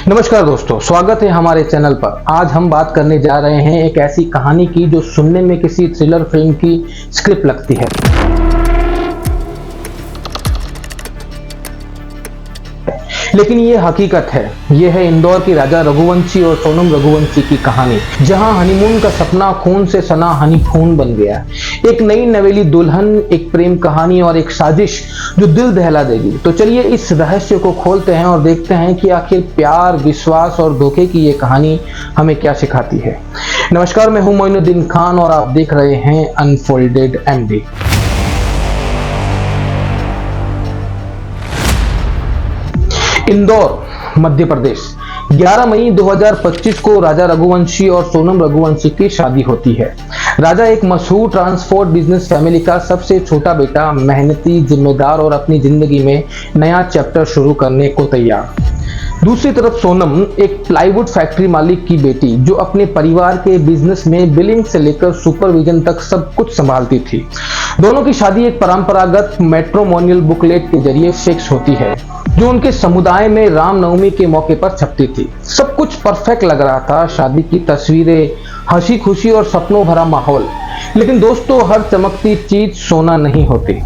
नमस्कार दोस्तों, स्वागत है हमारे चैनल पर। आज हम बात करने जा रहे हैं एक ऐसी कहानी की जो सुनने में किसी थ्रिलर फिल्म की स्क्रिप्ट लगती है, लेकिन ये हकीकत है। ये है इंदौर की राजा रघुवंशी और सोनम रघुवंशी की कहानी, जहां हनीमून का सपना खून से सना हनीफून बन गया। एक नई नवेली दुल्हन, एक प्रेम कहानी और एक साजिश जो दिल दहला देगी। तो चलिए इस रहस्य को खोलते हैं और देखते हैं कि आखिर प्यार, विश्वास और धोखे की ये कहानी हमें क्या सिखाती है। नमस्कार, मैं हूं मोइनुद्दीन खान और आप देख रहे हैं अनफोल्डेड एमडी। इंदौर, मध्य प्रदेश। 11 मई 2025 को राजा रघुवंशी और सोनम रघुवंशी की शादी होती है। राजा एक मशहूर ट्रांसपोर्ट बिजनेस फैमिली का सबसे छोटा बेटा, मेहनती, जिम्मेदार और अपनी जिंदगी में नया चैप्टर शुरू करने को तैयार। दूसरी तरफ सोनम एक प्लाईवुड फैक्ट्री मालिक की बेटी, जो अपने परिवार के बिजनेस में बिलिंग से लेकर सुपरविजन तक सब कुछ संभालती थी। दोनों की शादी एक परंपरागत मैट्रिमोनियल बुकलेट के जरिए फिक्स होती है, जो उनके समुदाय में रामनवमी के मौके पर छपती थी। सब कुछ परफेक्ट लग रहा था, शादी की तस्वीरें, हंसी खुशी और सपनों भरा माहौल। लेकिन दोस्तों, हर चमकती चीज सोना नहीं होती।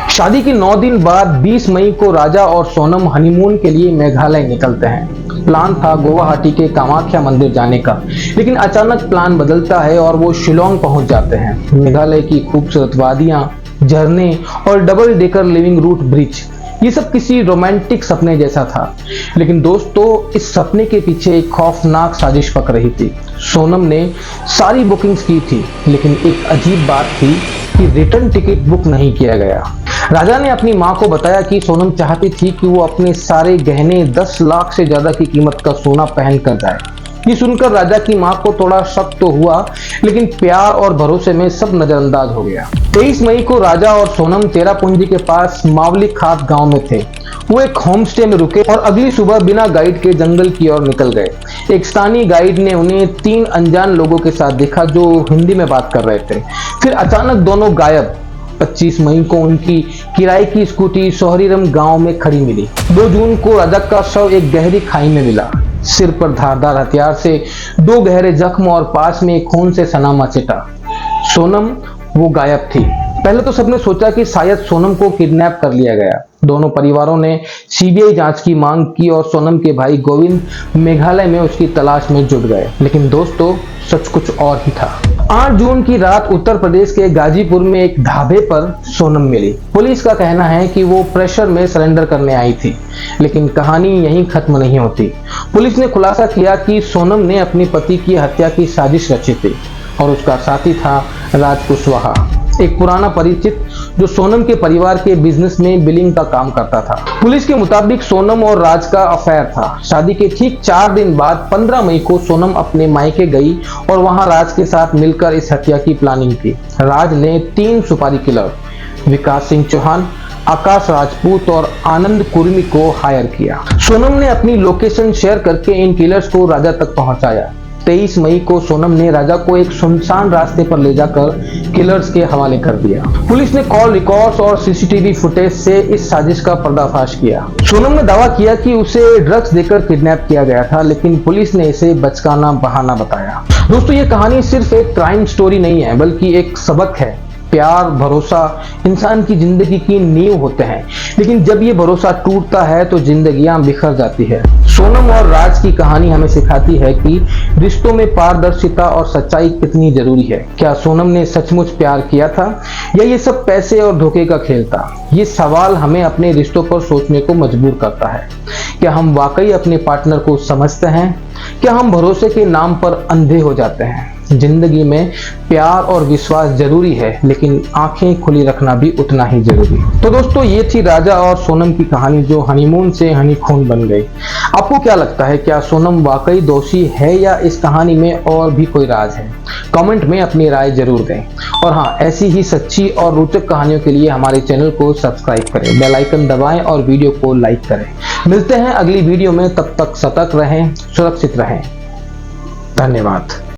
शादी के 9 दिन बाद 20 मई को राजा और सोनम हनीमून के लिए मेघालय निकलते हैं। प्लान था गुवाहाटी के कामाख्या मंदिर जाने का, लेकिन अचानक प्लान बदलता है और वो शिलोंग पहुंच जाते हैं। मेघालय की खूबसूरत वादियां, झरने और double decker living root bridge, ये सब किसी रोमांटिक सपने जैसा था। लेकिन दोस्तों, इस सपने के पीछे एक खौफनाक साजिश पक रही थी। सोनम ने सारी बुकिंग्स की थी, लेकिन एक अजीब बात थी कि रिटर्न टिकट बुक नहीं किया गया। राजा ने अपनी मां को बताया कि सोनम चाहती थी कि वो अपने सारे गहने 10 लाख से ज्यादा की कीमत का सोना पहन कर जाए। ये सुनकर राजा की मां को थोड़ा शक तो हुआ, लेकिन प्यार और भरोसे में सब नजरअंदाज हो गया। 23 मई को राजा और सोनम चेरापूंजी के पास मावली खात गांव में थे। वो एक होम स्टे में रुके और अगली सुबह बिना गाइड के जंगल की ओर निकल गए। एक स्थानीय गाइड ने उन्हें 3 अनजान लोगों के साथ देखा जो हिंदी में बात कर रहे थे। फिर अचानक दोनों गायब। 25 मई को उनकी किराए की स्कूटी सोहरीरम गांव में खड़ी मिली। 2 जून को राजा का शव एक गहरी खाई में मिला। सिर पर धारदार हथियार से 2 गहरे जख्म और पास में खून से सना मचेटा। सोनम वो गायब थी। पहले तो सबने सोचा कि शायद सोनम को किडनैप कर लिया गया। दोनों परिवारों ने सीबीआई जांच की मांग की और सोनम के भाई गोविंद मेघालय में उसकी तलाश में जुट गए। लेकिन दोस्तों, सच कुछ और ही था। 8 जून की रात उत्तर प्रदेश के गाजीपुर में एक ढाबे पर सोनम मिली। पुलिस का कहना है कि वो प्रेशर में सरेंडर करने आई थी, लेकिन कहानी यहीं खत्म नहीं होती। पुलिस ने खुलासा किया कि सोनम ने अपने पति की हत्या की साजिश रची थी और उसका साथी था राज कुशवाहा, एक पुराना परिचित जो सोनम के परिवार के बिजनेस में बिलिंग का काम करता था। पुलिस के मुताबिक सोनम और राज का अफेयर था। शादी के ठीक 4 दिन बाद 15 मई को सोनम अपने मायके गई और वहां राज के साथ मिलकर इस हत्या की प्लानिंग की। राज ने 3 सुपारी किलर, विकास सिंह चौहान, आकाश राजपूत और आनंद कुर्मी को हायर किया। सोनम ने अपनी लोकेशन शेयर करके इन किलर्स को राजा तक पहुंचाया। 23 मई को सोनम ने राजा को एक सुनसान रास्ते पर ले जाकर किलर्स के हवाले कर दिया। पुलिस ने कॉल रिकॉर्ड्स और सीसीटीवी फुटेज से इस साजिश का पर्दाफाश किया। सोनम ने दावा किया कि उसे ड्रग्स देकर किडनैप किया गया था, लेकिन पुलिस ने इसे बचकाना बहाना बताया। दोस्तों, ये कहानी सिर्फ एक क्राइम स्टोरी नहीं है, बल्कि एक सबक है। प्यार, भरोसा इंसान की जिंदगी की नींव होते हैं, लेकिन जब ये भरोसा टूटता है तो जिंदगियां बिखर जाती है। सोनम और राज की कहानी हमें सिखाती है कि रिश्तों में पारदर्शिता और सच्चाई कितनी जरूरी है। क्या सोनम ने सचमुच प्यार किया था या ये सब पैसे और धोखे का खेल था? ये सवाल हमें अपने रिश्तों पर सोचने को मजबूर करता है। क्या हम वाकई अपने पार्टनर को समझते हैं? क्या हम भरोसे के नाम पर अंधे हो जाते हैं? जिंदगी में प्यार और विश्वास जरूरी है, लेकिन आंखें खुली रखना भी उतना ही जरूरी। तो दोस्तों, ये थी राजा और सोनम की कहानी जो हनीमून से हनीखून बन गई। आपको क्या लगता है, क्या सोनम वाकई दोषी है या इस कहानी में और भी कोई राज है? कमेंट में अपनी राय जरूर दें। और हाँ, ऐसी ही सच्ची और रोचक कहानियों के लिए हमारे चैनल को सब्सक्राइब करें, बेल आइकन दबाएं और वीडियो को लाइक करें। मिलते हैं अगली वीडियो में, तब तक सतर्क रहें, सुरक्षित रहें। धन्यवाद।